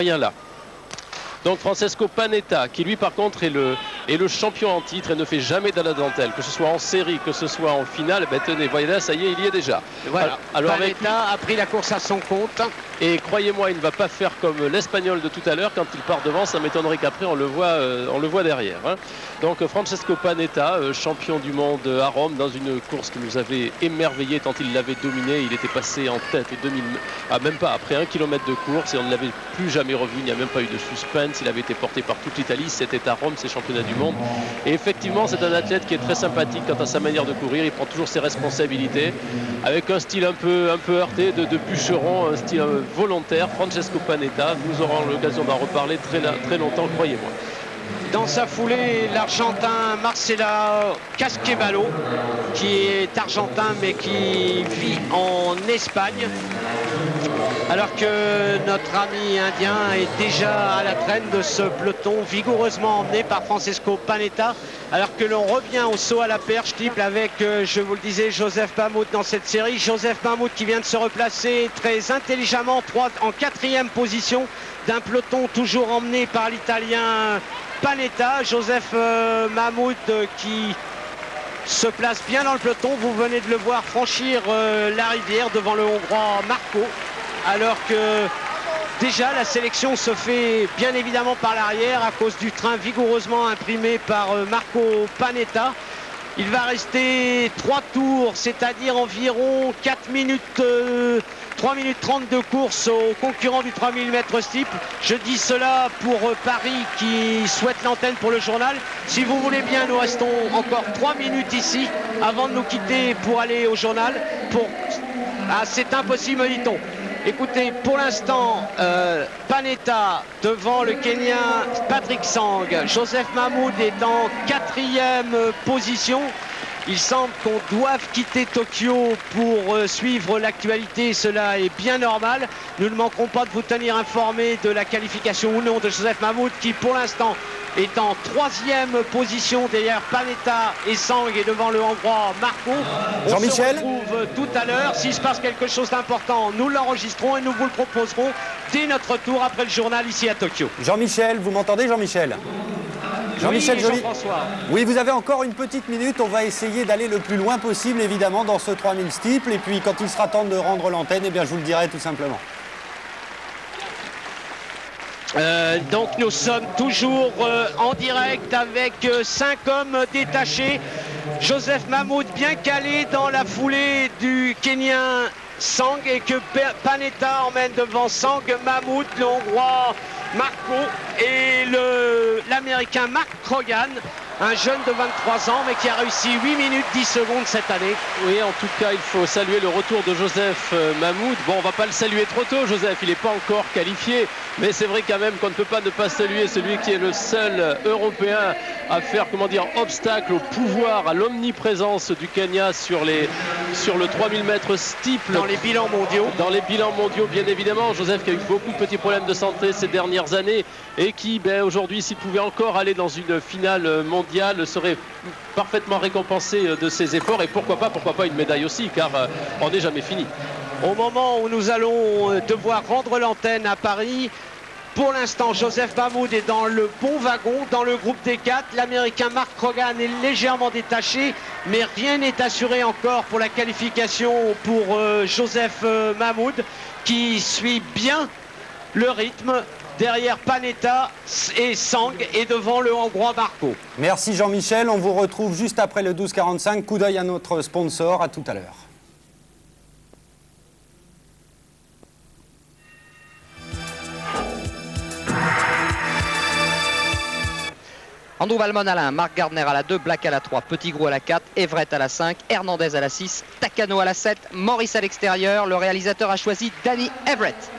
rien là. Donc Francesco Panetta, qui lui par contre est le champion en titre et ne fait jamais de la dentelle, que ce soit en série, que ce soit en finale, ben tenez, voyez là, ça y est, il y est déjà. Voilà. Alors Panetta a pris la course à son compte. Et croyez-moi, il ne va pas faire comme l'Espagnol de tout à l'heure, quand il part devant, ça m'étonnerait qu'après on le voit derrière. Hein. Donc Francesco Panetta, champion du monde à Rome, dans une course qui nous avait émerveillé tant il l'avait dominé. Il était passé en tête même pas après 1 kilomètre de course et on ne l'avait plus jamais revu. Il n'y a même pas eu de suspense. Il avait été porté par toute l'Italie. C'était à Rome, ces championnats du monde. Et effectivement, c'est un athlète qui est très sympathique quant à sa manière de courir. Il prend toujours ses responsabilités avec un style un peu heurté de bûcheron, un style volontaire. Francesco Panetta, nous aurons l'occasion d'en reparler très longtemps, croyez-moi. Dans sa foulée, l'Argentin Marcelo Casquevalo, qui est argentin mais qui vit en Espagne, alors que notre ami indien est déjà à la traîne de ce peloton vigoureusement emmené par Francesco Panetta, alors que l'on revient au saut à la perche triple avec, je vous le disais, Joseph Mahmoud dans cette série. Joseph Mahmoud qui vient de se replacer très intelligemment en 4e position d'un peloton toujours emmené par l'Italien Panetta. Joseph Mahmoud qui se place bien dans le peloton. Vous venez de le voir franchir la rivière devant le Hongrois Marco, alors que déjà la sélection se fait bien évidemment par l'arrière à cause du train vigoureusement imprimé par Marco Panetta. Il va rester 3 tours, c'est-à-dire environ 3 minutes 30 de course aux concurrents du 3000 mètres steeple. Je dis cela pour Paris qui souhaite l'antenne pour le journal. Si vous voulez bien, nous restons encore 3 minutes ici avant de nous quitter pour aller au journal. C'est impossible, dit-on. Écoutez, pour l'instant, Panetta devant le Kenyan Patrick Sang. Joseph Mahmoud est en 4e position. Il semble qu'on doive quitter Tokyo pour suivre l'actualité. Cela est bien normal. Nous ne manquerons pas de vous tenir informés de la qualification ou non de Joseph Mahmoud, qui pour l'instant est en 3e position derrière Panetta et Sang et devant le Hongrois Marco. Jean-Michel, on se retrouve tout à l'heure. S'il se passe quelque chose d'important, nous l'enregistrons et nous vous le proposerons dès notre tour après le journal ici à Tokyo. Jean-Michel, vous m'entendez, Jean-Michel? Jean-Michel oui, Joly. Jean-François. Oui, vous avez encore une petite minute. On va essayer d'aller le plus loin possible, évidemment, dans ce 3000 steeple. Et puis, quand il sera temps de rendre l'antenne, eh bien, je vous le dirai tout simplement. Donc nous sommes toujours en direct avec 5 hommes détachés. Joseph Mahmoud bien calé dans la foulée du Kenyan Sang et que Panetta emmène devant Sang, Mahmoud, le Hongrois Marco et l'Américain Mark Krogan, un jeune de 23 ans mais qui a réussi 8 minutes 10 secondes cette année. Oui, en tout cas, il faut saluer le retour de Joseph Mahmoud. Bon, on va pas le saluer trop tôt, Joseph, il n'est pas encore qualifié, mais c'est vrai quand même qu'on ne peut pas ne pas saluer celui qui est le seul Européen à faire, obstacle au pouvoir, à l'omniprésence du Kenya sur le 3000 mètres steeple. Dans les bilans mondiaux. Dans les bilans mondiaux, bien évidemment. Joseph qui a eu beaucoup de petits problèmes de santé ces dernières années et qui, aujourd'hui, s'il pouvait encore aller dans une finale mondiale, serait parfaitement récompensé de ses efforts et pourquoi pas une médaille aussi, car on n'est jamais fini. Au moment où nous allons devoir rendre l'antenne à Paris, pour l'instant, Joseph Mahmoud est dans le bon wagon, dans le groupe des 4. L'Américain Mark Krogan est légèrement détaché, mais rien n'est assuré encore pour la qualification pour Joseph Mahmoud, qui suit bien le rythme derrière Panetta et Sang et devant le Hongrois Marco. Merci Jean-Michel, on vous retrouve juste après le 12:45. Coup d'œil à notre sponsor, à tout à l'heure. Andrew Valmont à la 1, Mark Gardner à la 2, Black à la 3, Petit Gros à la 4, Everett à la 5, Hernandez à la 6, Takano à la 7, Maurice à l'extérieur. Le réalisateur a choisi Danny Everett.